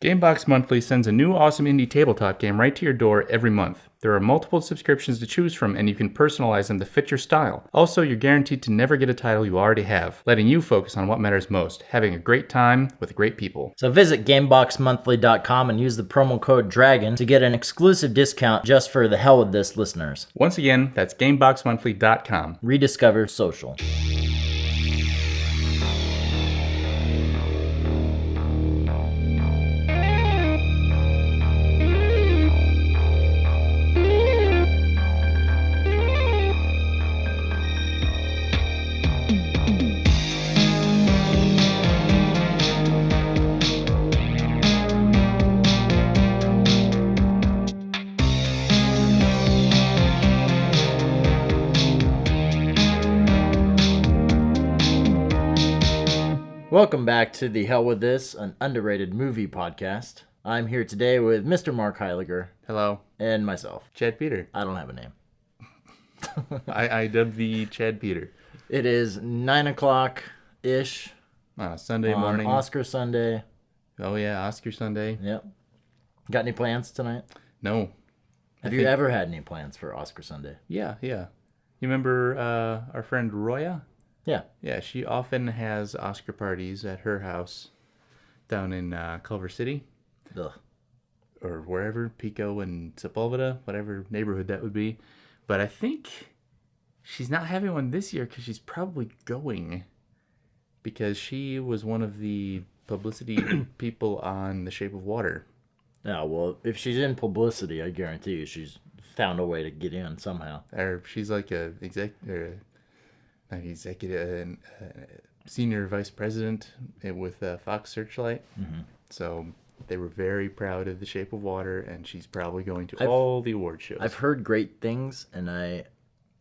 Gamebox Monthly sends a new awesome indie tabletop game right to your door every month. There are multiple subscriptions to choose from, and you can personalize them to fit your style. Also, you're guaranteed to never get a title you already have, letting you focus on what matters most, having a great time with great people. So visit GameboxMonthly.com and use the promo code DRAGON to get an exclusive discount just for the hell with this listeners. Once again, that's GameboxMonthly.com. Rediscover social. Welcome back to The Hell With This, an underrated movie podcast. I'm here today with Mr. Mark Heiliger. Hello. And myself. Chad Peter. I don't have a name. I dubbed the Chad Peter. It is 9 o'clock-ish. On a Sunday morning. Oscar Sunday. Oh yeah, Oscar Sunday. Yep. Got any plans tonight? No. Have you ever had any plans for Oscar Sunday? Yeah. You remember our friend Roya? Yeah. Yeah, she often has Oscar parties at her house down in Culver City. Ugh. Or wherever, Pico and Sepulveda, whatever neighborhood that would be. But I think she's not having one this year because she's probably going. Because she was one of the publicity people on The Shape of Water. Yeah, well, if she's in publicity, I guarantee you she's found a way to get in somehow. Or she's like senior vice president with Fox Searchlight. Mm-hmm. So they were very proud of The Shape of Water, and she's probably going to all the award shows. I've heard great things, and I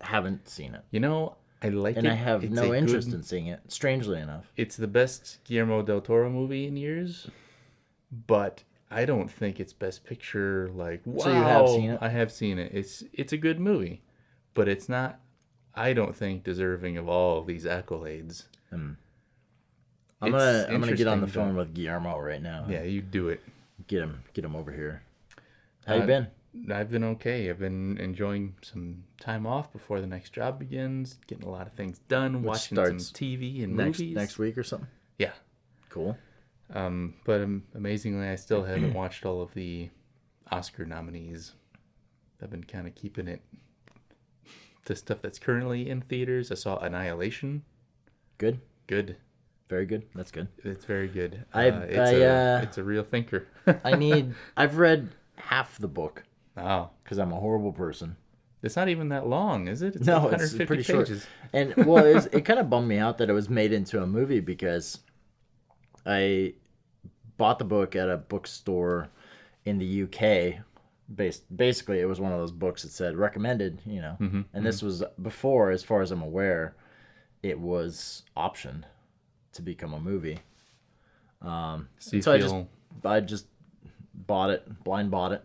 haven't seen it. You know, I like and it. And I have no interest in seeing it, strangely enough. It's the best Guillermo del Toro movie in years, but I don't think it's Best Picture. Like, wow. So you have seen it? I have seen it. It's a good movie, but it's not, I don't think, deserving of all of these accolades. I'm gonna get on the phone with Guillermo right now. Yeah, you do it. Get him over here. How you been? I've been okay. I've been enjoying some time off before the next job begins, getting a lot of things done, watching some TV and movies. Next week or something? Yeah. Cool. But amazingly, I still haven't watched all of the Oscar nominees. I've been kind of keeping it to stuff that's currently in theaters. I saw Annihilation. Good. Very good. That's good. It's very good. It's a real thinker. I've read half the book. Oh. Because I'm a horrible person. It's not even that long, is it? It's no, like 150 it's pretty pages. Short. And well, it kind of bummed me out that it was made into a movie because I bought the book at a bookstore in the UK. Basically, it was one of those books that said recommended, and this was before, as far as I'm aware, it was optioned to become a movie. So I just blind bought it,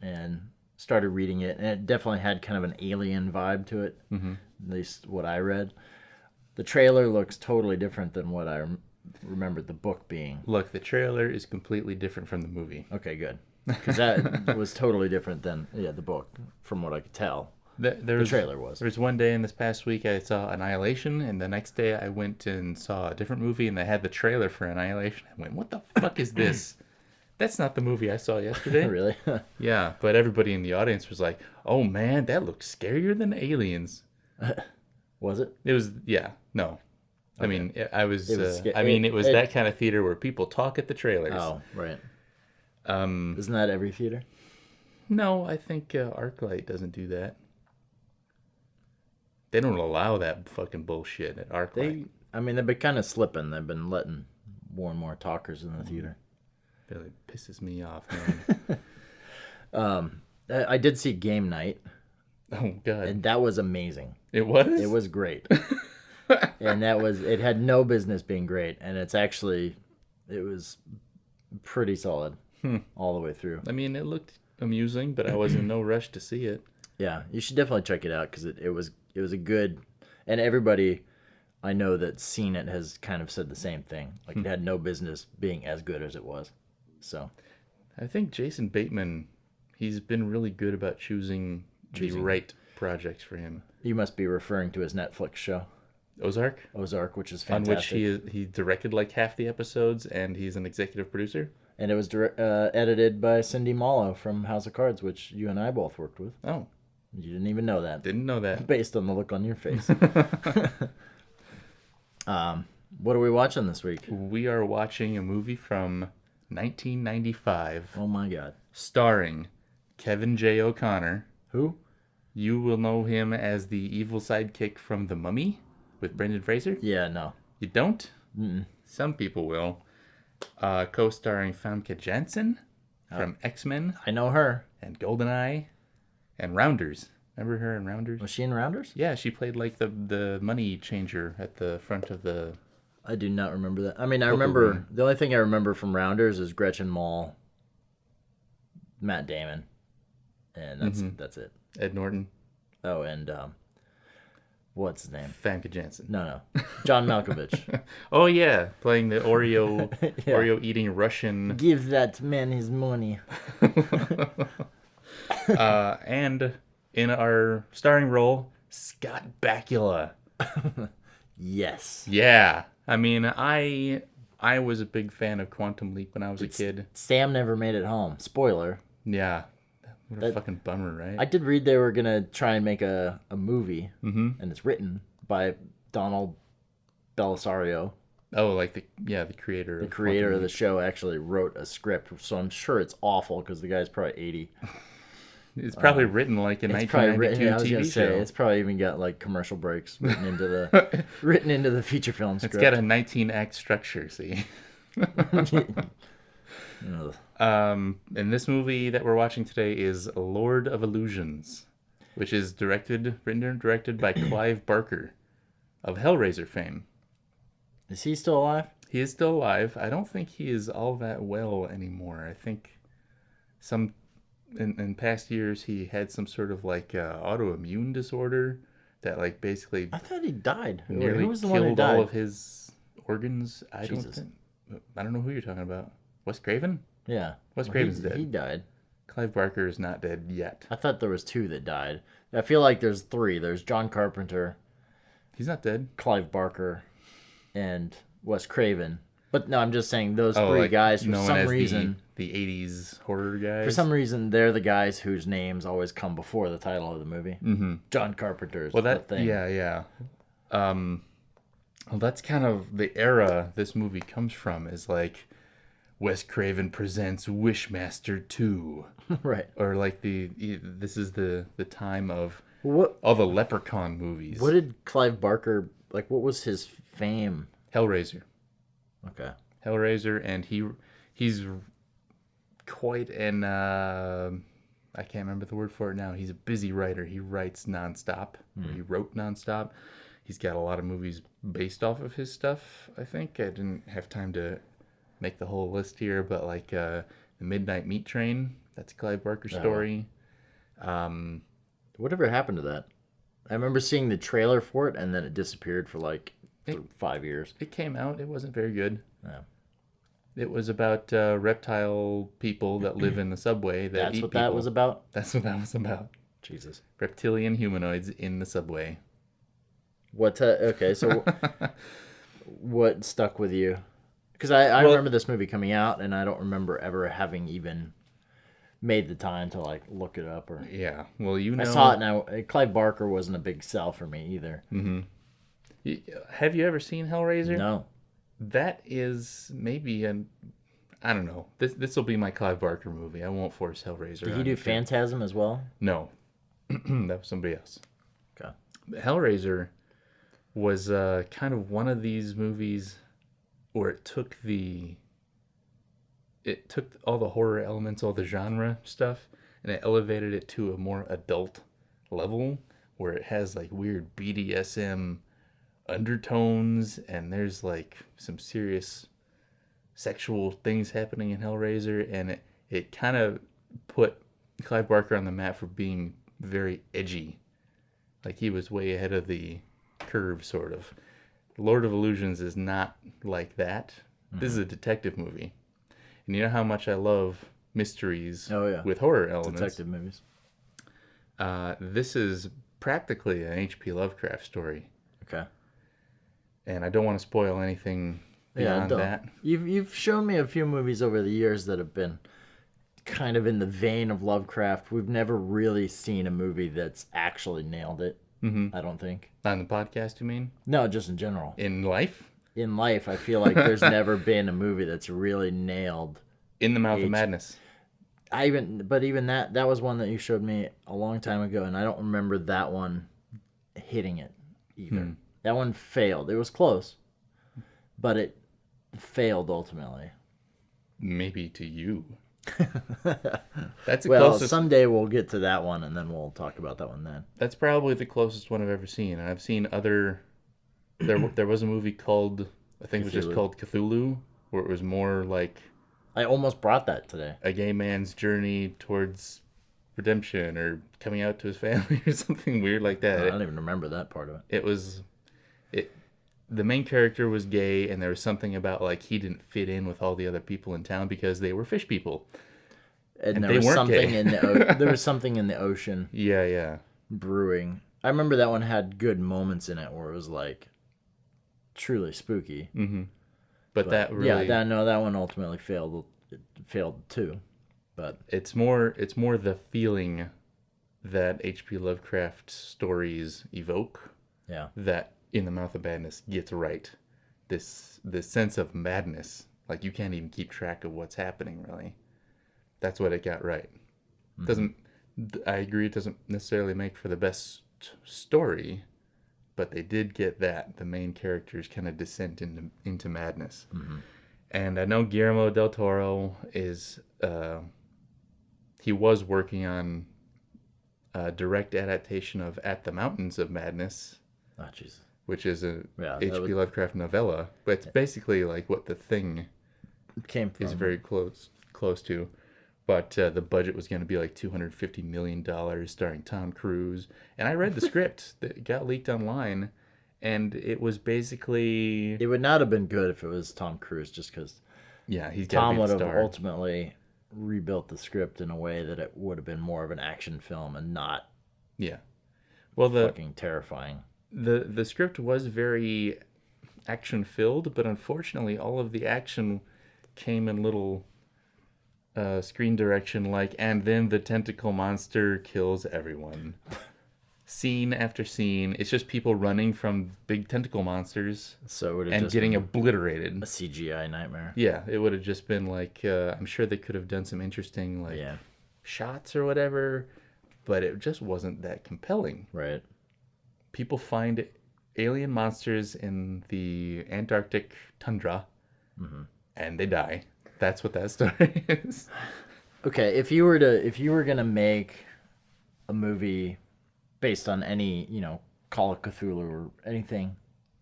and started reading it, and it definitely had kind of an alien vibe to it, at least what I read. The trailer looks totally different than what I remembered the book being. Look, the trailer is completely different from the movie. Okay, good. Because that was totally different than the book, from what I could tell. The trailer was. There was one day in this past week I saw Annihilation, and the next day I went and saw a different movie, and they had the trailer for Annihilation. I went, what the fuck is this? That's not the movie I saw yesterday. Really? Yeah, but everybody in the audience was like, oh man, that looks scarier than Aliens. Was it? It was, yeah, no. Okay. I mean, it was that kind of theater where people talk at the trailers. Oh, right. Isn't that every theater? No, I think ArcLight doesn't do that. They don't allow that fucking bullshit at ArcLight. They've been kind of slipping. They've been letting more and more talkers in the theater. It really pisses me off, man. I did see Game Night. Oh, God. And that was amazing. It was? It was great. And it had no business being great. And it was pretty solid all the way through. I mean, it looked amusing, but I was in no rush to see it. Yeah, you should definitely check it out because it was a good, and everybody I know that's seen it has kind of said the same thing. Like it had no business being as good as it was. So I think Jason Bateman, he's been really good about choosing the right projects for him. You must be referring to his Netflix show, Ozark, which is on which fantastic. he directed like half the episodes, and he's an executive producer. And it was edited by Cindy Mallow from House of Cards, which you and I both worked with. Oh, You didn't even know that. didn't know that. Based on the look on your face. What are we watching this week? We are watching a movie from 1995, Oh my God. starring Kevin J. O'Connor. Who? You will know him as the evil sidekick from The Mummy with Brendan Fraser. Yeah, no. You don't? Mm-mm. Some people will. Co-starring Famke Janssen from X-Men I know her. and GoldenEye and Rounders. Remember her in Rounders? Was she in Rounders? Yeah, she played like the money changer at the front of the... I do not remember that. I mean, I Poker remember... room. The only thing I remember from Rounders is Gretchen Mol, Matt Damon, and that's it. Ed Norton, Oh, and... what's his name? Famke Janssen. No. John Malkovich. Oh yeah, playing the Oreo Yeah. Oreo eating Russian. Give that man his money. And in our starring role, Scott Bakula. Yes. Yeah, I mean, I was a big fan of Quantum Leap when I was a kid. Sam never made it home. Spoiler. Yeah, what a fucking bummer, right? I did read they were going to try and make a movie, and it's written by Donald Belisario. Oh, like the creator. The creator of the show actually wrote a script, so I'm sure it's awful because the guy's probably 80. It's probably written like a It's probably 1992 written. I was TV gonna show. say it's probably even got like commercial breaks written into the feature film script. It's got a 19-act structure. See. Ugh. And this movie that we're watching today is Lord of Illusions, which is written and directed by Clive Barker of Hellraiser fame. Is he still alive? He is still alive. I don't think he is all that well anymore. I think in past years he had some sort of like autoimmune disorder that like basically I thought he died. nearly Who was the one who killed died? all of his organs. I Jesus. don't know who you're talking about. Wes Craven? Yeah. Wes Craven's He dead. died. Clive Barker is not dead yet. I thought there was 2 that died. I feel like there's 3. There's John Carpenter, He's not dead. Clive Barker, and Wes Craven. But no, I'm just saying those Oh, 3 like guys for known some as reason. the 80s horror guys. For some reason, they're the guys whose names always come before the title of the movie. Mm-hmm. John Carpenter's the thing. Yeah. Well, that's kind of the era this movie comes from. Is like Wes Craven presents Wishmaster 2, Right. or like this is the time of What all the Leprechaun movies. What did Clive Barker like? What was his fame? Hellraiser, Okay. and he's quite an I can't remember the word for it now. He's a busy writer. He writes nonstop. Or he wrote nonstop. He's got a lot of movies based off of his stuff. I think I didn't have time to make the whole list here, but like the Midnight Meat Train. That's a Clive Barker story. Whatever happened to that? I remember seeing the trailer for it, and then it disappeared for like 5 years. It came out. It wasn't very good. Yeah. It was about reptile people that live in the subway that That's eat what people. that was about. That's what that was about. Jesus. Reptilian humanoids in the subway. What? Okay, so what stuck with you? Because I remember this movie coming out, and I don't remember ever having even made the time to like look it up or. Yeah. Well, you know. I saw it now. Clive Barker wasn't a big sell for me either. Have you ever seen Hellraiser? No. That is maybe I don't know. This will be my Clive Barker movie. I won't force Hellraiser. Did he on do you. Phantasm as well? No. That was somebody else. Okay. Hellraiser was kind of one of these movies where it took all the horror elements, all the genre stuff, and it elevated it to a more adult level where it has like weird BDSM undertones, and there's like some serious sexual things happening in Hellraiser, and it kind of put Clive Barker on the map for being very edgy. Like he was way ahead of the curve, sort of. Lord of Illusions is not like that. This is a detective movie. And you know how much I love mysteries Oh yeah, with horror elements. detective movies. This is practically an H.P. Lovecraft story, Okay. and I don't want to spoil anything beyond that. You've shown me a few movies over the years that have been kind of in the vein of Lovecraft. We've never really seen a movie that's actually nailed it. Mm-hmm. I don't think. On the podcast, you mean? No, just in general. In life? In life, I feel like there's never been a movie that's really nailed. In the Mouth of Madness. Even that was one that you showed me a long time ago, and I don't remember that one hitting it either. That one failed. It was close, but it failed ultimately. Maybe to you. That's the Well, closest. someday we'll get to that one, and then we'll talk about that one then. That's probably the closest one I've ever seen. And I've seen other. There was a movie called, I think it was just called Cthulhu, where it was more like I almost brought that today. a gay man's journey towards redemption or coming out to his family or something weird like that. I don't even remember that part of it. It was, the main character was gay, and there was something about like he didn't fit in with all the other people in town because they were fish people, And there they was weren't something gay. in the there was something in the ocean Yeah. brewing. I remember that one had good moments in it where it was like truly spooky. But that really, that one ultimately failed. It failed too. But it's more the feeling that H.P. Lovecraft stories evoke yeah, that In the Mouth of Madness gets right. This sense of madness, like you can't even keep track of what's happening really. That's what it got right. Doesn't I agree it doesn't necessarily make for the best story, but they did get that. The main characters kind of descent into madness. And I know Guillermo del Toro is he was working on a direct adaptation of At the Mountains of Madness, oh Jesus, which is a Yeah, H.P. Lovecraft novella, but it's basically like what The Thing came from. is very close to. But the budget was going to be like $250 million, starring Tom Cruise. And I read the script that got leaked online, and it was basically... It would not have been good if it was Tom Cruise, just because Yeah, he's got Tom to be would the have star. ultimately rebuilt the script in a way that it would have been more of an action film and not Yeah. Well, fucking terrifying. the script was very action-filled, but unfortunately all of the action came in little... screen direction like, and then the tentacle monster kills everyone. Scene after scene, it's just people running from big tentacle monsters So it would have and just getting been obliterated. a CGI nightmare. Yeah, it would have just been like, I'm sure they could have done some interesting like Yeah, shots or whatever, but it just wasn't that compelling. right. People find alien monsters in the Antarctic tundra, and they die. That's what that story is. Okay, if you were gonna make a movie based on any, Call of Cthulhu or anything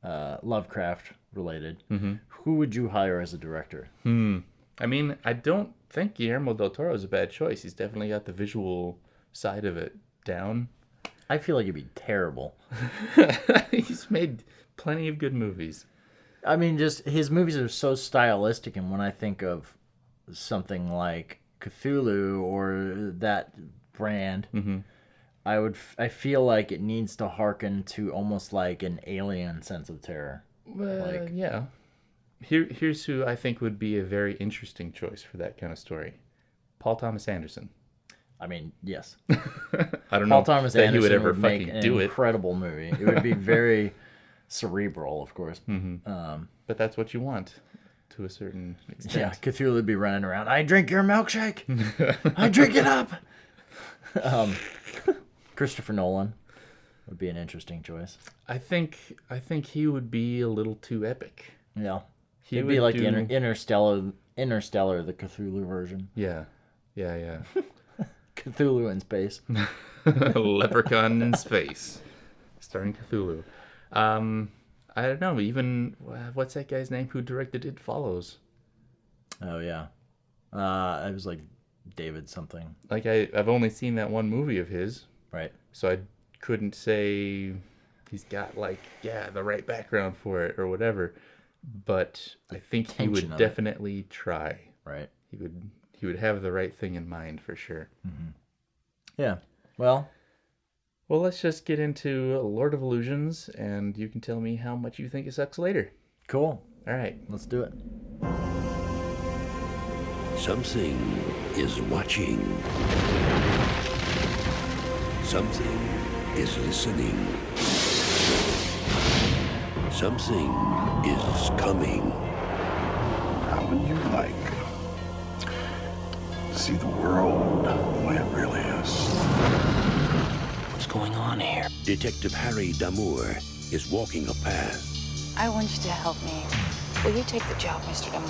Lovecraft related, who would you hire as a director? I mean, I don't think Guillermo del Toro is a bad choice. He's definitely got the visual side of it down. I feel like it'd be terrible. He's made plenty of good movies. I mean, just his movies are so stylistic, and when I think of something like Cthulhu or that brand, I feel like it needs to hearken to almost like an Alien sense of terror. Yeah. Here's who I think would be a very interesting choice for that kind of story. Paul Thomas Anderson. I mean, yes, I don't Paul know Thomas that Anderson he would ever make fucking an do it, incredible movie. It would be very cerebral, of course. but that's what you want to a certain Yeah, extent. Cthulhu would be running around. I drink your milkshake. I drink it up. Christopher Nolan would be an interesting choice. I think he would be a little too epic. Yeah, He it'd be would like do- Interstellar, the Cthulhu version. Yeah. Cthulhu in space. Leprechaun in space, starring Cthulhu. I don't know. Even what's that guy's name who directed It Follows? Oh yeah, it was like David something, Like I've only seen that one movie of his, right? so I couldn't say he's got like the right background for it or whatever. But I think he tension would of it. definitely try. Right. he would have the right thing in mind for sure. Yeah. Well, let's just get into Lord of Illusions, and you can tell me how much you think it sucks later. cool. All right. Let's do it. Something is watching. Something is listening. Something is coming. How would you like to see the world the way it really is? What's going on here? Detective Harry Damour is walking a path. I want you to help me. Will you take the job, Mr. Dunmore?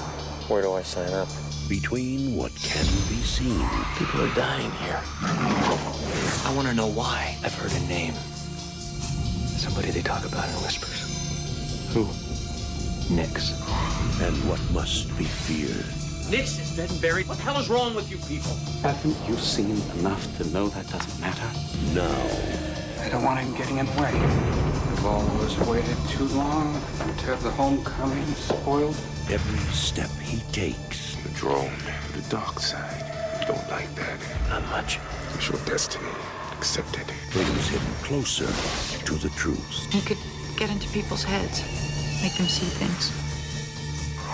Where do I sign up? Between what can be seen People are dying here. I want to know why. I've heard a name. Somebody they talk about in whispers. Who? Nix. and what must be feared. Nix is dead and buried. What the hell is wrong with you people? Haven't you seen enough to know that doesn't matter? Now, I don't want him getting in the way. We've always waited too long to have the homecoming spoiled. every step he takes The drone, the dark side. You don't like that. Not much. It's your destiny. Accept it. brings him closer to the truth. He could get into people's heads, make them see things.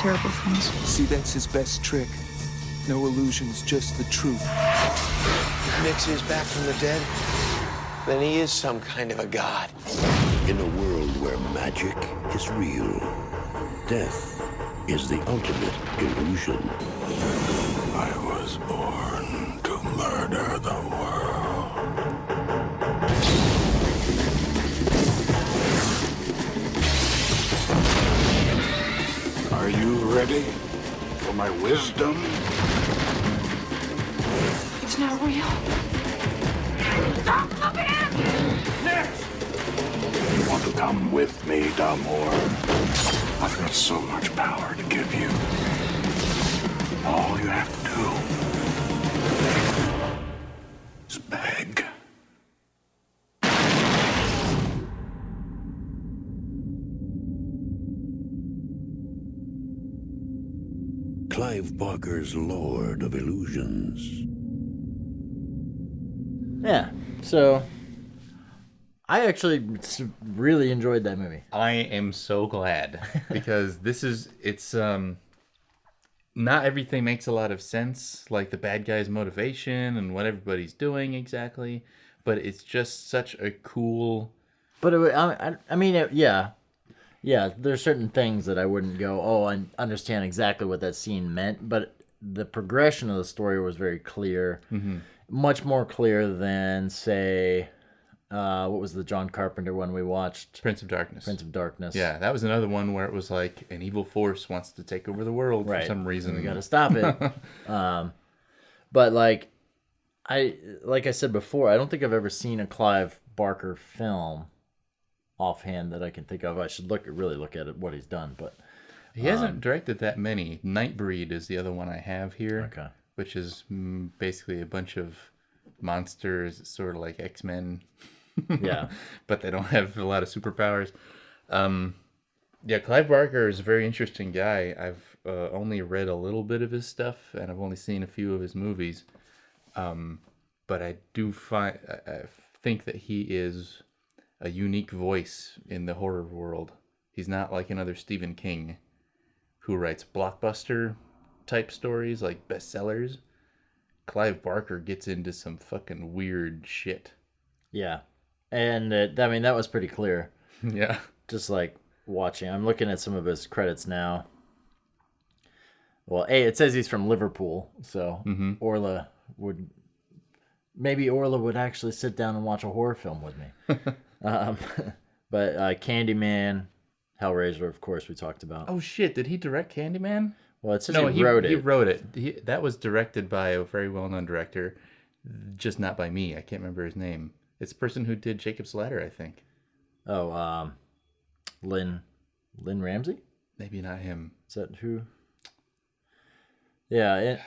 Terrible things. See, that's his best trick. No illusions, just the truth. If Nix is back from the dead, then he is some kind of a god. In a world where magic is real, death is the ultimate illusion. I was born to murder the world. Are you ready for my wisdom? It's not real. Stop looking at me! You want to come with me, Damour? I've got so much power to give you. All you have to do is beg. Clive Barker's Lord of Illusions. Yeah. So I actually really enjoyed that movie. I am so glad because it's not everything makes a lot of sense, like the bad guy's motivation and what everybody's doing exactly, but it's just such a cool. But I mean, yeah. There's certain things that I wouldn't go, oh, I understand exactly what that scene meant, but the progression of the story was very clear, much more clear than, say, what was the John Carpenter one we watched? Prince of Darkness. Prince of Darkness. Yeah, that was another one where it was like an evil force wants to take over the world for some reason. We got to stop it. But like I said before, I don't think I've ever seen a Clive Barker film offhand that I can think of. I should really look at it, what he's done, but He hasn't directed that many. Nightbreed is the other one I have here, Okay. which is basically a bunch of monsters, sort of like X-Men. Yeah. But they don't have a lot of superpowers. Yeah, Clive Barker is a very interesting guy. I've only read a little bit of his stuff, and I've only seen a few of his movies. But I think that he is a unique voice in the horror world. He's not like another Stephen King who writes blockbuster type stories like bestsellers. Clive Barker gets into some fucking weird shit. Yeah. And I mean, that was pretty clear. Yeah. Just like watching. I'm looking at some of his credits now. Well, it says he's from Liverpool, so Orla would actually sit down and watch a horror film with me. But Candyman, Hellraiser, of course, we talked about. Oh shit! Did he direct Candyman? Well, it says he wrote it. He wrote it. That was directed by a very well-known director, just not by me. I can't remember his name. It's the person who did Jacob's Ladder, I think. Oh, Lynn Ramsey? Maybe not him. Is that who? Yeah, It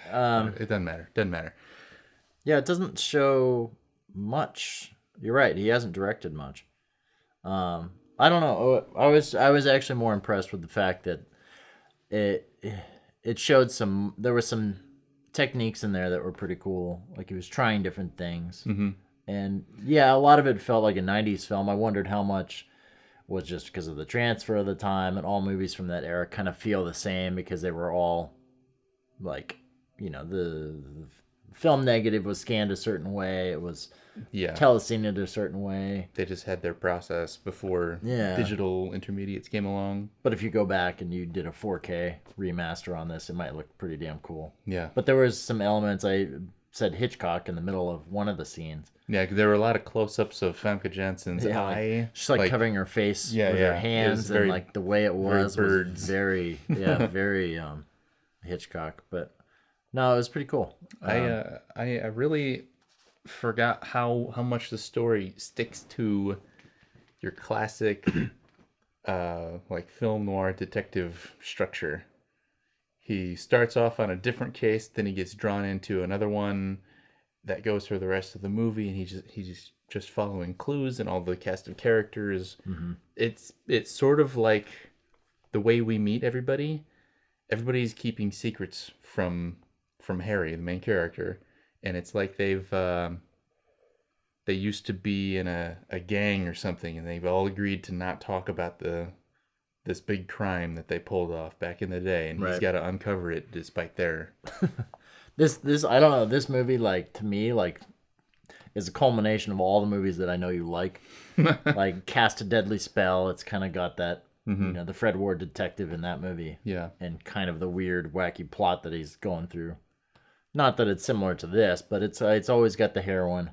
doesn't matter. Doesn't matter. Yeah, it doesn't show much. You're right. He hasn't directed much. I don't know. I was actually more impressed with the fact that it showed there was some techniques in there that were pretty cool. Like he was trying different things. Mm-hmm. And yeah, a lot of it felt like a 90s film. I wondered how much was just because of the transfer of the time, and all movies from that era kind of feel the same because they were all like, you know, the film negative was scanned a certain way. It was telescene a certain way. They just had their process before digital intermediates came along. But if you go back and you did a 4K remaster on this, it might look pretty damn cool. Yeah. But there was some elements. I said Hitchcock in the middle of one of the scenes. Yeah, 'cause there were a lot of close-ups of Famke Janssen's eye. She's like covering her face with her hands, and like the way it was very, very Hitchcock. But no, it was pretty cool. I really forgot how much the story sticks to your classic like film noir detective structure. He starts off on a different case, then he gets drawn into another one that goes for the rest of the movie, and he's just following clues and all the cast of characters. Mm-hmm. It's sort of like the way we meet everybody. Everybody's keeping secrets from Harry, the main character, and it's like they used to be in a gang or something, and they've all agreed to not talk about this big crime that they pulled off back in the day, and he's got to uncover it despite their this I don't know, this movie, like, to me, like, is a culmination of all the movies that I know you like. Like Cast a Deadly Spell, it's kind of got that, you know, the Fred Ward detective in that movie, and kind of the weird wacky plot that he's going through. Not that it's similar to this, but it's always got the heroine.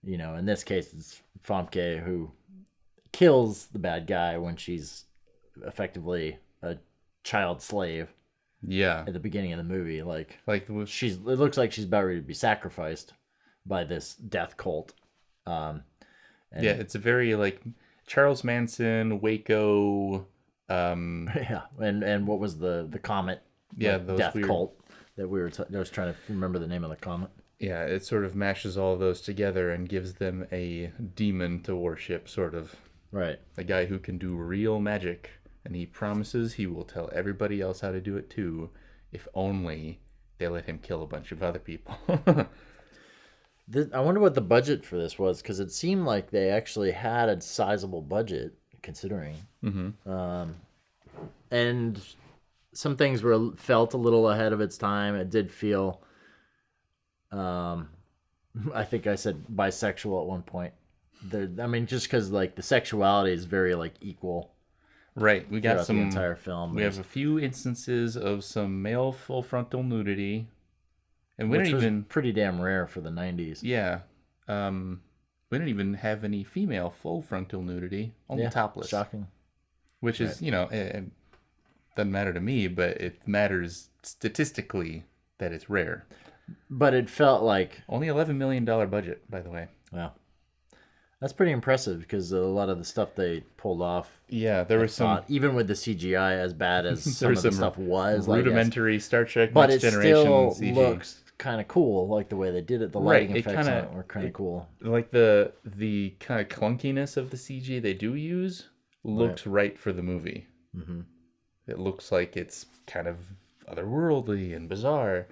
You know, in this case, it's Famke who kills the bad guy when she's effectively a child slave. Yeah. At the beginning of the movie, it looks like she's about ready to be sacrificed by this death cult. It's a very like Charles Manson, Waco. And what was the comet? Yeah, those death weird cult that I was trying to remember the name of the comet. Yeah, it sort of mashes all of those together and gives them a demon to worship, sort of. Right. A guy who can do real magic, and he promises he will tell everybody else how to do it too, if only they let him kill a bunch of other people. I wonder what the budget for this was, because it seemed like they actually had a sizable budget, considering. Mm-hmm. And some things felt a little ahead of its time. It did feel... I think I said bisexual at one point. Just because like the sexuality is very like equal. Right, we got some the entire film. We have a few instances of some male full frontal nudity, and we which didn't was even pretty damn rare for the 90s. Yeah, we didn't even have any female full frontal nudity. Only topless. Shocking. Which is it doesn't matter to me, but it matters statistically that it's rare. But it felt like... Only $11 million budget, by the way. Wow. That's pretty impressive, because a lot of the stuff they pulled off... Yeah, there was some... Even with the CGI, as bad as some of the stuff was... rudimentary Star Trek but Next Generation CG. But it still looks kind of cool, like the way they did it. The lighting effects on it were kind of cool. Like the kind of clunkiness of the CG they do use looks right for the movie. Mm-hmm. It looks like it's kind of otherworldly and bizarre.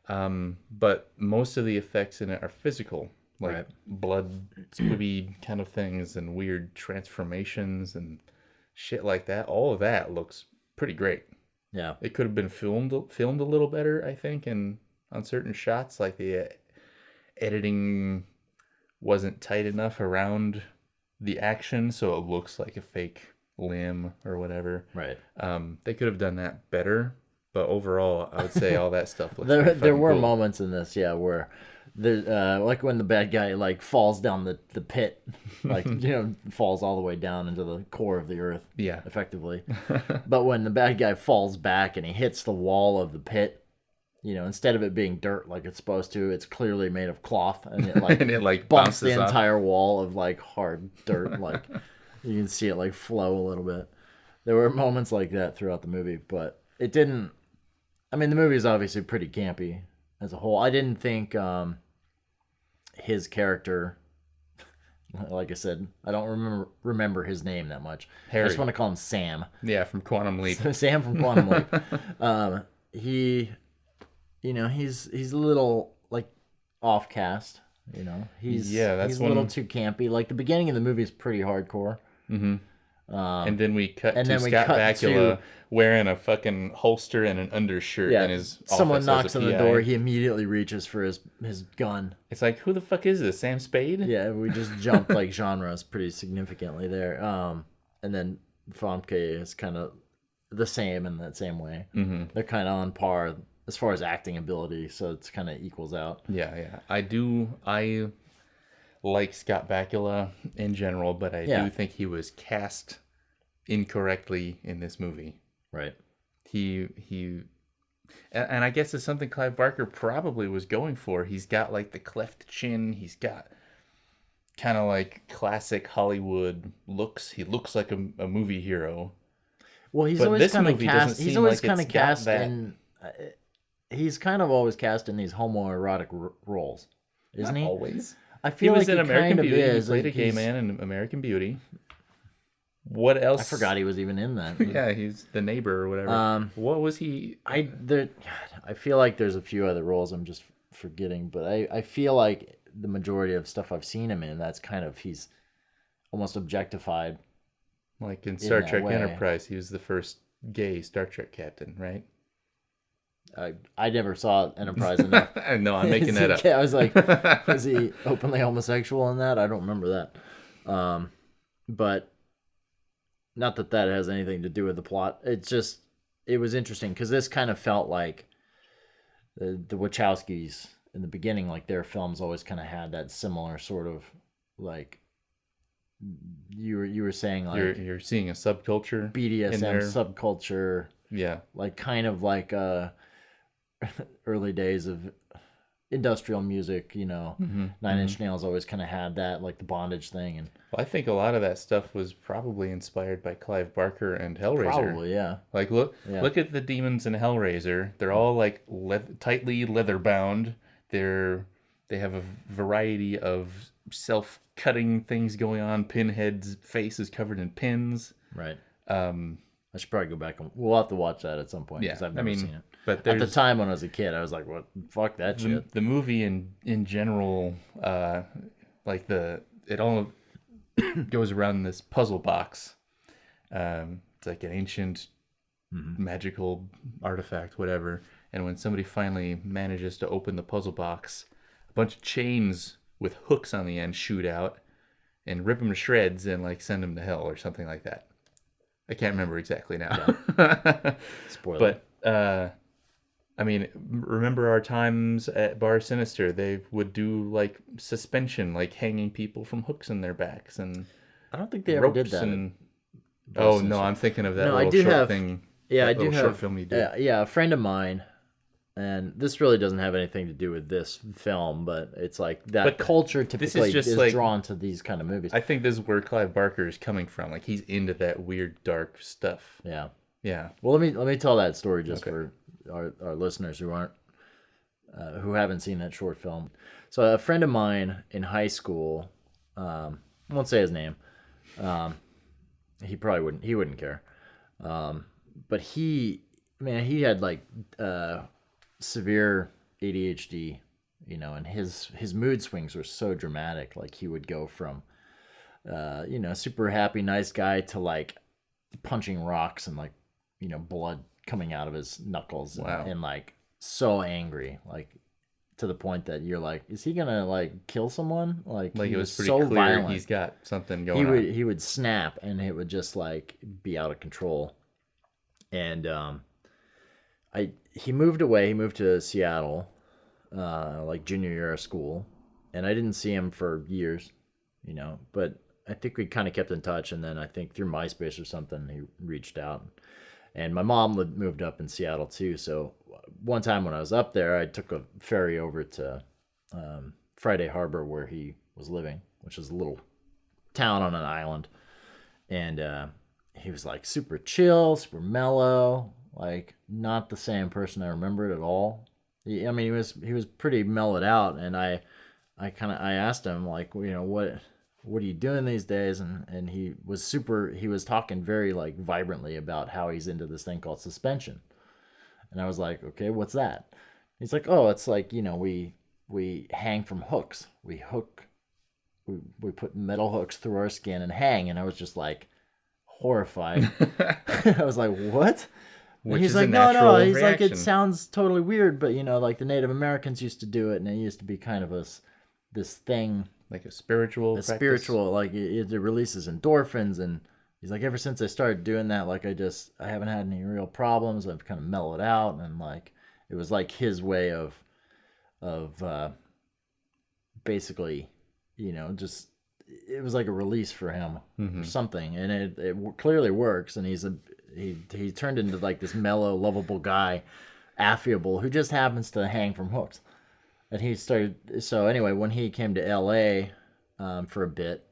But most of the effects in it are physical, like blood squibby kind of things and weird transformations and shit like that. All of that looks pretty great. Yeah, it could have been filmed a little better, I think, and on certain shots, like the editing wasn't tight enough around the action, so it looks like a fake limb or whatever. Right. They could have done that better. But overall, I would say all that stuff looks there were cool. moments in this, where like when the bad guy like falls down the pit, like falls all the way down into the core of the earth, effectively. But when the bad guy falls back and he hits the wall of the pit, instead of it being dirt like it's supposed to, it's clearly made of cloth, and it like and it like bumps the off. entire wall of like hard dirt, like you can see it like flow a little bit. There were moments like that throughout the movie, but it didn't. I mean, the movie is obviously pretty campy as a whole. I didn't think his character, like I said, I don't remember his name that much. Harry. I just want to call him Sam. Yeah, from Quantum Leap. Sam from Quantum Leap. He he's a little like off cast. He's a little too campy. Like the beginning of the movie is pretty hardcore. Mm-hmm. And then we cut to Scott Bakula wearing a fucking holster and an undershirt in his office. Someone knocks on the door. He immediately reaches for his gun. It's like, who the fuck is this? Sam Spade? Yeah, we just jumped like genres pretty significantly there. And then Famke is kind of the same in that same way. Mm-hmm. They're kind of on par as far as acting ability, so it's kind of equals out. Yeah. I like Scott Bakula in general, but I do think he was cast incorrectly in this movie. Right. And I guess it's something Clive Barker probably was going for. He's got like the cleft chin. He's got kind of like classic Hollywood looks. He looks like a movie hero. Well, he's always kind of cast. He's always kind of cast in. He's kind of always cast in these homoerotic roles, isn't he? Always. I feel like in American Beauty. He played a gay man in American Beauty. What else? I forgot he was even in that. Yeah, he's the neighbor or whatever. What was he? I feel like there's a few other roles I'm just forgetting, but I feel like the majority of stuff I've seen him in, that's kind of he's almost objectified. Like in Star Trek Enterprise, he was the first gay Star Trek captain, right? I never saw Enterprise enough. No, I'm making that up. I was like, was he openly homosexual in that? I don't remember that. But not that has anything to do with the plot. It's just, it was interesting because this kind of felt like the Wachowskis in the beginning, like their films always kind of had that similar sort of like, you were saying like you're seeing a subculture, BDSM subculture. Yeah. Like kind of like early days of industrial music, Nine Inch Nails always kind of had that, like the bondage thing. And well, I think a lot of that stuff was probably inspired by Clive Barker and Hellraiser. Probably, yeah. Like look at the demons in Hellraiser. They're all like tightly leather bound. They have a variety of self-cutting things going on. Pinhead's face is covered in pins. Right. I should probably go back and we'll have to watch that at some point because I've never seen it. But at the time when I was a kid, I was like, "What? Fuck that shit." The movie in general, it all goes around this puzzle box. It's like an ancient magical artifact, whatever. And when somebody finally manages to open the puzzle box, a bunch of chains with hooks on the end shoot out and rip them to shreds and like send them to hell or something like that. I can't remember exactly now. Yeah. Spoiler. But remember our times at Bar Sinister? They would do like suspension, like hanging people from hooks in their backs, and I don't think they ever did that. No, I'm thinking of that thing. Yeah, I do have short film you did. Yeah, a friend of mine, and this really doesn't have anything to do with this film, but it's like that culture typically is like, drawn to these kind of movies. I think this is where Clive Barker is coming from. Like he's into that weird, dark stuff. Yeah. Yeah. Well, let me tell that story just for our listeners who haven't seen that short film. So a friend of mine in high school, I won't say his name. He wouldn't care. But he had like severe ADHD, and his mood swings were so dramatic. Like he would go from, super happy, nice guy to like punching rocks and like, blood coming out of his knuckles. Wow. and like so angry, like to the point that you're like, is he gonna like kill someone? Like it was pretty so clear violent. He's got something going on. He would snap and it would just like be out of control. And he moved away. He moved to Seattle, like junior year of school, and I didn't see him for years, But I think we kind of kept in touch, and then I think through MySpace or something, he reached out. And my mom moved up in Seattle too, so one time when I was up there, I took a ferry over to Friday Harbor where he was living, which is a little town on an island, and he was like super chill, super mellow, like not the same person I remembered at all. He was pretty mellowed out, and I asked him like, what are you doing these days? And he was talking very like vibrantly about how he's into this thing called suspension. And I was like, okay, what's that? He's like, oh, it's like, we hang from hooks. We put metal hooks through our skin and hang. And I was just like horrified. I was like, what? Which he's is like, a no. natural He's like, reaction. it sounds totally weird, but like the Native Americans used to do it, and it used to be kind of this thing, like a spiritual practice. spiritual, like it releases endorphins, and he's like, ever since I started doing that, like I haven't had any real problems. I've kind of mellowed out, and like it was like his way of basically, just it was like a release for him or something, and it clearly works, and he turned into like this mellow, lovable guy, affable, who just happens to hang from hooks. And he started. So anyway, when he came to L.A. For a bit,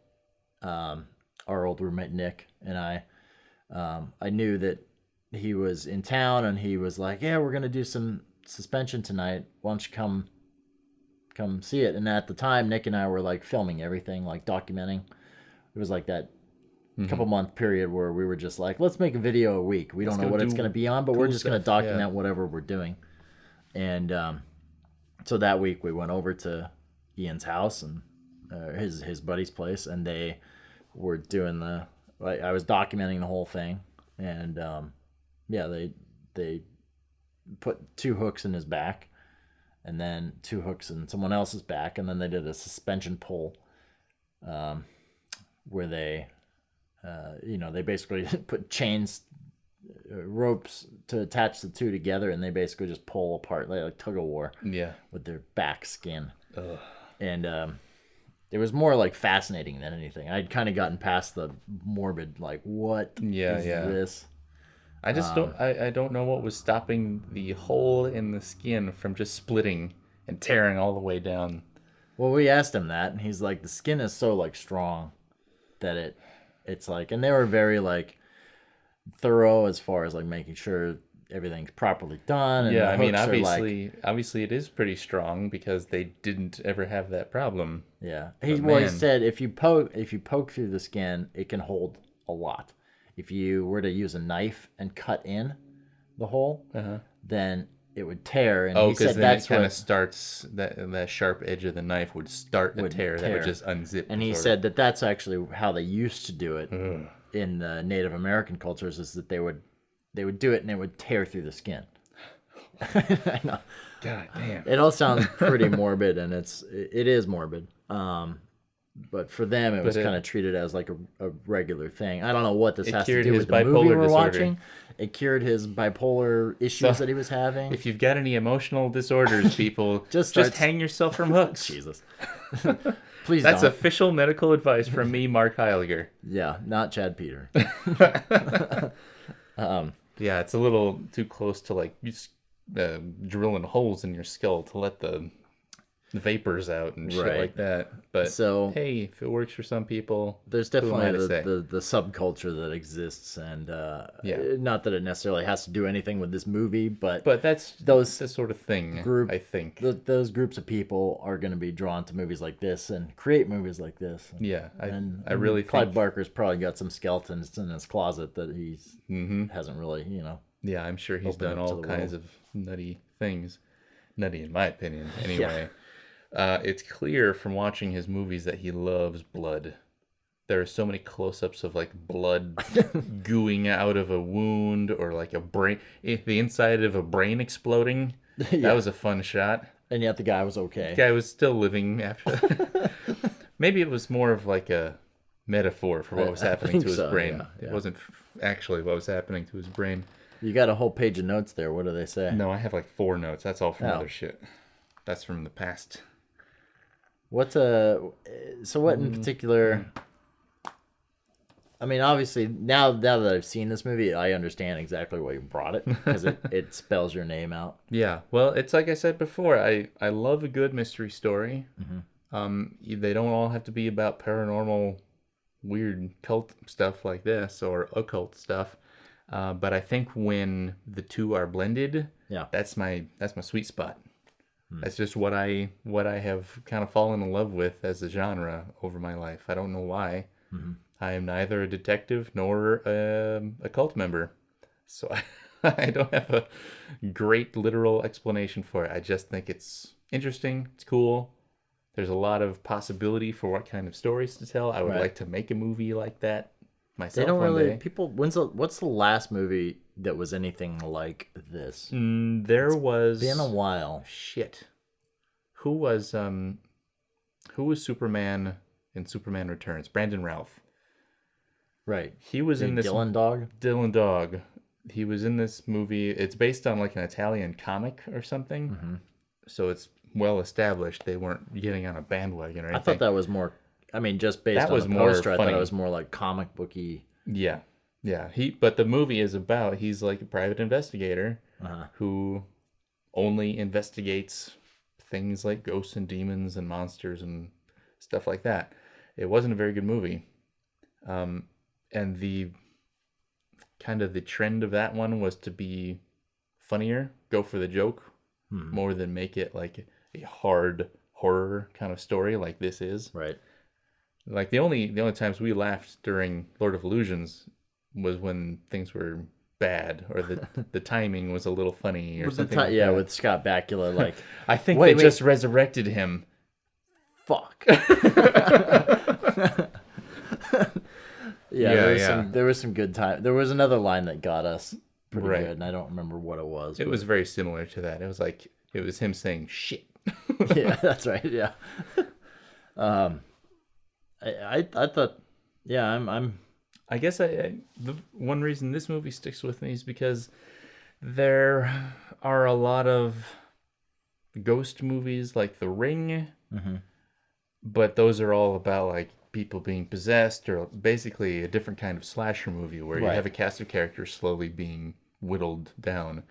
our old roommate Nick and I knew that he was in town, and he was like, "Yeah, we're gonna do some suspension tonight. Why don't you come see it?" And at the time, Nick and I were like filming everything, like documenting. It was like that couple month period where we were just like, let's make a video a week. We don't know what it's going to be on, but we're just going to document whatever we're doing. And so that week we went over to Ian's house and his buddy's place, and they were doing I was documenting the whole thing, and they put 2 hooks in his back, and then 2 hooks in someone else's back, and then they did a suspension pull where they they basically put chains, ropes to attach the 2 together, and they basically just pull apart like tug of war. Yeah. With their back skin. Ugh. And it was more like fascinating than anything. I'd kind of gotten past the morbid, like, what is this? I just I don't know what was stopping the hole in the skin from just splitting and tearing all the way down. Well, we asked him that, and he's like, the skin is so like strong that it's like, and they were very like thorough as far as like making sure everything's properly done. And yeah, I mean, obviously it is pretty strong because they didn't ever have that problem. Yeah, he said if you poke through the skin, it can hold a lot. If you were to use a knife and cut in the hole, then it would tear. And he said that's kind of starts that sharp edge of the knife would start to tear. That would just unzip. And he said that's actually how they used to do it in the Native American cultures, is that they would do it and it would tear through the skin. I know. God damn. It all sounds pretty morbid, and it is morbid. But for them, it was kind of treated as like a regular thing. I don't know what this has to do with the movie we're watching. It cured his bipolar issues that he was having. If you've got any emotional disorders, people, just hang yourself from hooks. Jesus. Please That's don't. official medical advice from me, Mark Heiliger. Yeah, not Chad Peter. Yeah, it's a little too close to like drilling holes in your skull to let the vapors out and shit like that. But so, hey, if it works for some people, there's definitely the subculture that exists, and not that it necessarily has to do anything with this movie, but that's the sort of thing. I think those groups of people are going to be drawn to movies like this and create movies like this. I really Clive think Barker's probably got some skeletons in his closet that he's hasn't really, Yeah, I'm sure he's done all kinds of nutty things. Nutty, in my opinion, anyway. It's clear from watching his movies that he loves blood. There are so many close-ups of like blood gooing out of a wound, or like the inside of a brain exploding. That was a fun shot. And yet the guy was okay. The guy was still living after. Maybe it was more of like a metaphor for what was happening to his brain. Yeah. It wasn't actually what was happening to his brain. You got a whole page of notes there. What do they say? No, I have like 4 notes. That's all from other shit. That's from the past. What in particular? I mean, obviously now that I've seen this movie, I understand exactly why you brought it, because it spells your name out. Yeah, well, it's like I said before. I love a good mystery story. They don't all have to be about paranormal, weird cult stuff like this or occult stuff. But I think when the two are blended, that's my sweet spot. That's just what I have kind of fallen in love with as a genre over my life. I don't know why. I am neither a detective nor a cult member, so I don't have a great literal explanation for it. I just think it's interesting. It's cool. There's a lot of possibility for what kind of stories to tell. I would like to make a movie like that myself. They don't one really day. people. What's the last movie that was anything like this? There was Been a while. Shit. Who was Superman in Superman Returns? Brandon Routh. Right. He was in this Dylan Dog. Dylan Dog. He was in this movie. It's based on like an Italian comic or something. Mm-hmm. So it's well established. They weren't getting on a bandwagon or anything. I thought that was more. I mean, just based That on was the more poster, I funny. thought it was more like comic booky. Yeah. But the movie is about, he's like a private investigator who only investigates things like ghosts and demons and monsters and stuff like that. It wasn't a very good movie. And the kind of the trend of that one was to be funnier, go for the joke, more than make it like a hard horror kind of story like this is. Right. Like the only times we laughed during Lord of Illusions was when things were bad or the timing was a little funny or something. Like that. With Scott Bakula, like I think they just resurrected him. Fuck. There was some good time. There was another line that got us pretty good, and I don't remember what it was. It was very similar to that. It was like it was him saying shit. Yeah, that's right. Yeah. I thought, yeah, I guess the one reason this movie sticks with me is because there are a lot of ghost movies like The Ring, but those are all about like people being possessed or basically a different kind of slasher movie where you have a cast of characters slowly being whittled down.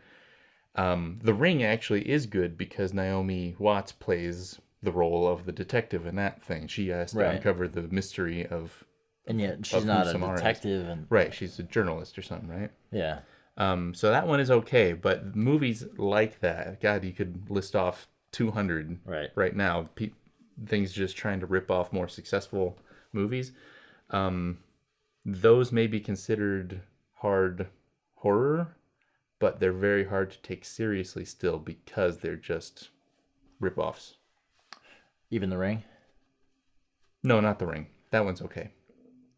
The Ring actually is good because Naomi Watts plays the role of the detective in that thing. She has to uncover the mystery of... And yet she's not a detective. And right, she's a journalist or something, right? Yeah. So that one is okay, but movies like that, God, you could list off 200 right now. Things just trying to rip off more successful movies. Those may be considered hard horror, but they're very hard to take seriously still because they're just rip-offs. Even The Ring? No, not The Ring. That one's okay.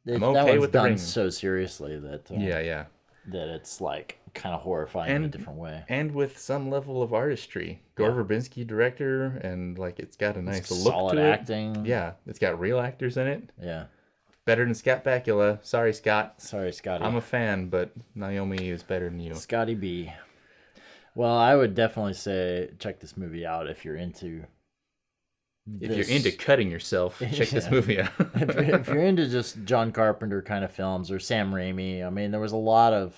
I'm that okay one's with The done Ring. so seriously that that it's like kind of horrifying in a different way. And with some level of artistry. Gore Verbinski director, and like it's got a nice look solid to it. acting. Yeah, it's got real actors in it. Yeah. Better than Scott Bakula. Sorry, Scott. Sorry, Scotty. I'm a fan, but Naomi is better than you. Scotty B. Well, I would definitely say check this movie out if you're into... If you're into cutting yourself, check this movie out. if you're into just John Carpenter kind of films or Sam Raimi, I mean, there was a lot of...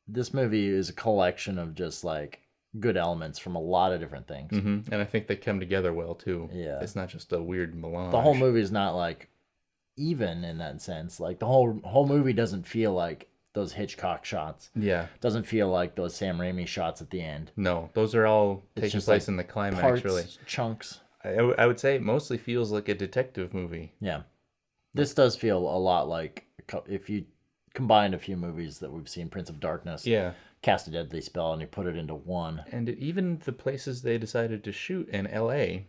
This movie is a collection of just like good elements from a lot of different things. Mm-hmm. And I think they come together well too. Yeah. It's not just a weird melange. The whole movie is not like even in that sense. Like the whole movie doesn't feel like those Hitchcock shots. Yeah. Doesn't feel like those Sam Raimi shots at the end. No, those are all taking place like in the climax, parts, really. Chunks. I would say it mostly feels like a detective movie. Yeah. This does feel a lot like if you combined a few movies that we've seen, Prince of Darkness, Cast a Deadly Spell, and you put it into one. And even the places they decided to shoot in LA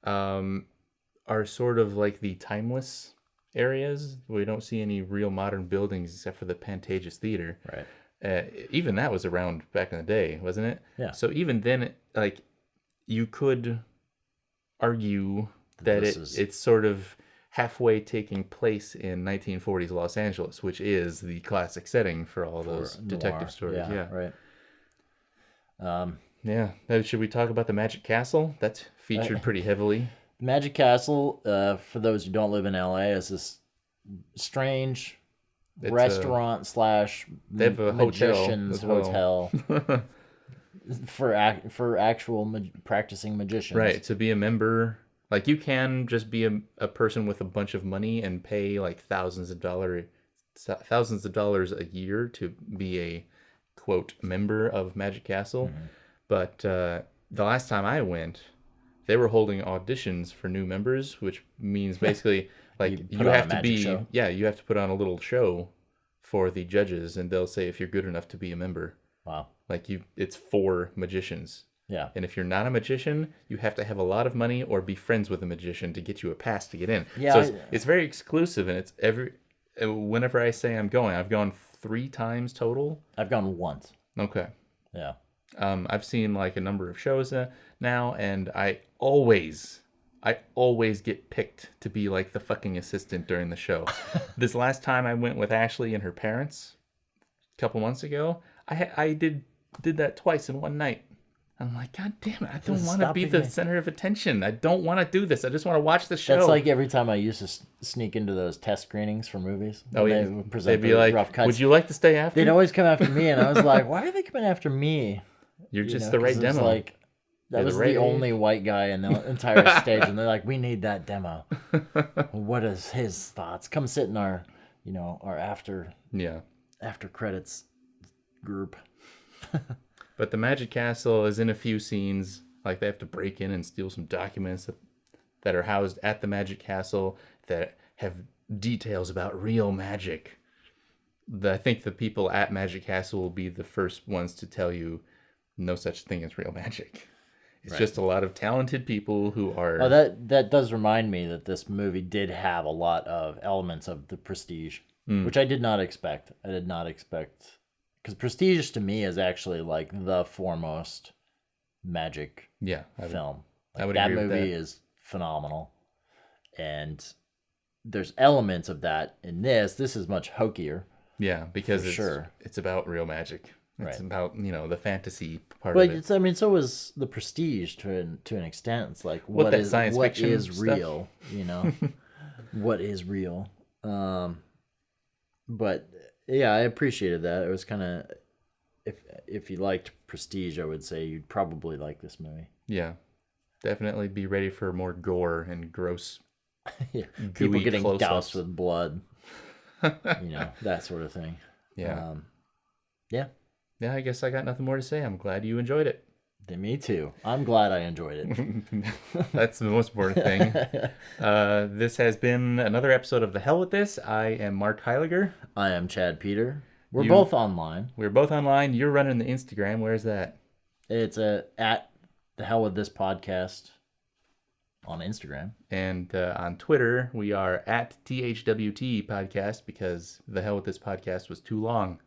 are sort of like the timeless areas. We don't see any real modern buildings except for the Pantages Theater. Right. Even that was around back in the day, wasn't it? Yeah. So even then, like, you could argue that it's sort of halfway taking place in 1940s Los Angeles, which is the classic setting for all those detective stories. Yeah, right. Yeah. Now, should we talk about the Magic Castle? That's featured pretty heavily. Magic Castle, for those who don't live in LA, is this strange restaurant slash they have a magician's hotel for actual practicing magicians. Right, to be a member. Like, you can just be a person with a bunch of money and pay like thousands of dollars a year to be a, quote, member of Magic Castle. Mm-hmm. But the last time I went, they were holding auditions for new members, which means basically like you have to be you have to put on a little show for the judges, and they'll say if you're good enough to be a member. Wow. Like it's for magicians. Yeah. And if you're not a magician, you have to have a lot of money or be friends with a magician to get you a pass to get in. Yeah, So it's very exclusive, and it's whenever I say I'm going, I've gone 3 times total. I've gone once. Okay. Yeah. I've seen like a number of shows now, and I always get picked to be like the fucking assistant during the show. This last time I went with Ashley and her parents a couple months ago, I did that twice in one night. I'm like, God damn it, I don't want to be the center of attention. I don't want to do this. I just want to watch the show. That's like every time I used to sneak into those test screenings for movies. Oh, yeah. They'd be like, rough cuts. Would you like to stay after? They'd always come after me, and I was like, why are they coming after me? You're just the right demo. Like, that was the only white guy in the entire stage, and they're like, we need that demo. What is his thoughts? Come sit in our after credits group. But the Magic Castle is in a few scenes. Like, they have to break in and steal some documents that are housed at the Magic Castle that have details about real magic. I think the people at Magic Castle will be the first ones to tell you no such thing as real magic. It's just a lot of talented people who are... Oh, that does remind me that this movie did have a lot of elements of The Prestige, which I did not expect. I did not expect... Because Prestige to me is actually like the foremost magic film. I would that agree movie with that. is phenomenal, and there's elements of that in this. This is much hokier. Yeah, because it's about real magic. It's about the fantasy part of it. But I mean, so was The Prestige to an extent. It's like what is science fiction is stuff? real? What is real? But. Yeah, I appreciated that. It was kind of, if you liked Prestige, I would say you'd probably like this movie. Yeah, definitely be ready for more gore and gross, people getting close-ups. doused with blood, that sort of thing. Yeah, yeah. I guess I got nothing more to say. I'm glad you enjoyed it. Me too. I'm glad I enjoyed it. That's the most important thing. This has been another episode of The Hell With This. I am Mark Heiliger. I am Chad Peter. We're both online. We're both online. You're running the Instagram. Where's that? It's at The Hell With This Podcast on Instagram. And on Twitter, we are at THWT Podcast because The Hell With This Podcast was too long.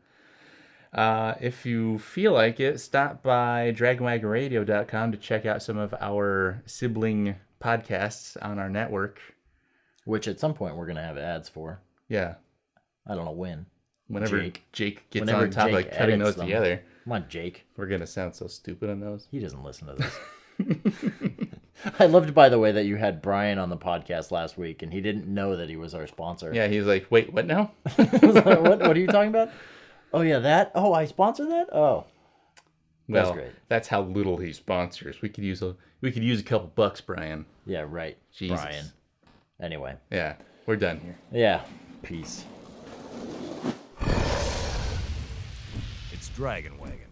If you feel like it, stop by dragonwagonradio.com to check out some of our sibling podcasts on our network. Which at some point we're going to have ads for. Yeah. I don't know when. Whenever Jake gets on top of cutting those together. Come on, Jake. We're going to sound so stupid on those. He doesn't listen to this. I loved, by the way, that you had Brian on the podcast last week and he didn't know that he was our sponsor. Yeah, he was like, wait, what now? I was like, what are you talking about? Oh, yeah, that? Oh, I sponsored that? Oh. Well, great. That's how little he sponsors. We could use a couple bucks, Brian. Yeah, right. Jesus. Brian. Anyway. Yeah, we're done here. Yeah. Peace. It's Dragon Wagon.